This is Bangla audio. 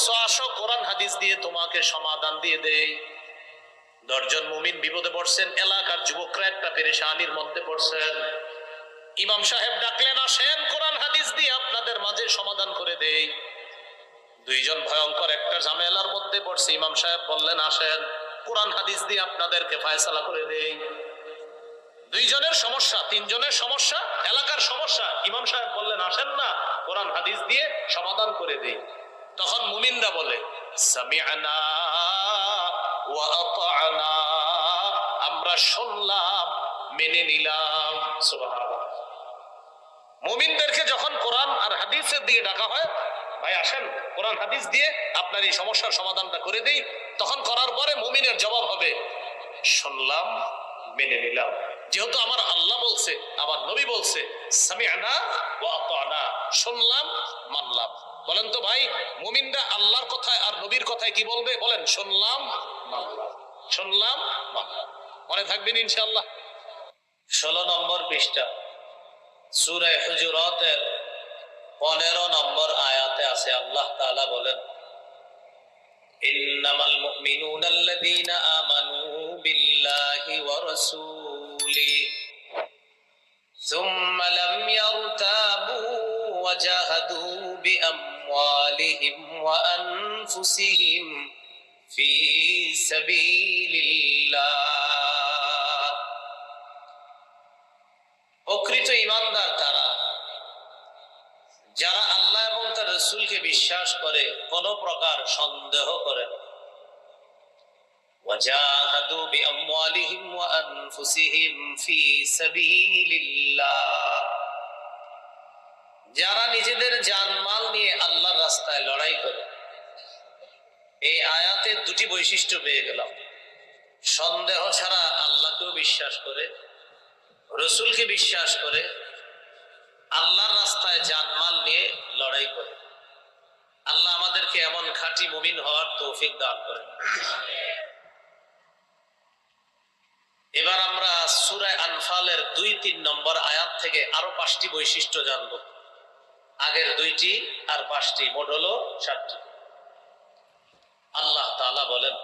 করছো, আসো কোরআন হাদিস দিয়ে তোমাকে সমাধান দিয়ে দেই। 10 জন মুমিন বিপদে পড়ছেন, এলাকার যুবকরা একটা পেরেশানির মধ্যে পড়ছেন। ইমাম সাহেব ডাকলেন, আসেন কোরআন হাদিস দিয়ে আপনাদের মাঝে সমাধান করে দেই। 2 জন ভয়ঙ্কর একটা ঝামেলার মধ্যে পড়ছে। ইমাম সাহেব বললেন, আসেন কোরআন হাদিস দিয়ে আপনাদেরকে ফয়সালা করে দেই। 2 জনের সমস্যা, 3 জনের সমস্যা, এলাকার সমস্যা। ইমাম সাহেব বললেন, আসেন না কোরআন হাদিস দিয়ে সমাধান করে দেই। তখন মুমিনরা বলে, সামি'না ওয়া আতা'না, আমরা শুনলাম মেনে নিলাম। সুবহানাল্লাহ। মুমিনদেরকে যখন কোরআন আর হাদিসের দিকে ডাকা হয়, ভাই আসেন কোরআন হাদিস দিয়ে আপনার এই সমস্যার সমাধানটা করে দেই, তখন করার পরে মুমিনের জবাব হবে, শুনলাম মেনে নিলাম। যেহেতু আমার আল্লাহ বলছে, আমার নবী বলছে, সামি'না ওয়া আতা'না, শুনলাম মানলাম। বলেন তো ভাই, মুমিনরা আল্লাহর কথায় আর নবীর কথায় কি বলবে? বলেন, শুনলাম মানলাম, শুনলাম মানলাম। মনে থাকবেন ইনশাআল্লাহ। 16 নম্বর পৃষ্ঠা, সূরা হুজুরাতের 15 নম্বর আয়াতে আছে, আল্লাহ তাআলা বলেন, ইন্নামাল মুমিনুনা আল্লাযীনা আমানু বিল্লাহি ওয়া রাসূলিহি সুম্মা লাম ইয়ারতাবু ওয়া জাহাদু বিআমওয়ালিহিম ওয়া আনফুসিহিম ফি সাবিলিল্লাহ। প্রকৃত ঈমানদার তারা যারা আল্লাহ এবং তার রাসূলকে বিশ্বাস করে, কোন প্রকার সন্দেহ করে না। ওয়াজাহাদু বিআমওয়ালিহিম ওয়া আনফুসিহিম ফি সাবিলিল্লাহ, যারা নিজেদের জানমাল নিয়ে আল্লাহর রাস্তায় লড়াই করে। এই আয়াতে 2টি বৈশিষ্ট্য পেয়ে গেলাম। সন্দেহ ছাড়া আল্লাহকেও বিশ্বাস করে, রাসূলকে বিশ্বাস করে, আল্লাহর রাস্তায় জানমাল নিয়ে লড়াই করে। আল্লাহ আমাদেরকে এমন খাঁটি মুমিন হওয়ার তৌফিক দান করেন। এবার আমরা সূরা আনফালের 2-3 নম্বর আয়াত থেকে আরো 5টি বৈশিষ্ট্য জানব। আগের 2টি আর 5টি, মোট হলো 7টি। আল্লাহ তাআলা বলেন,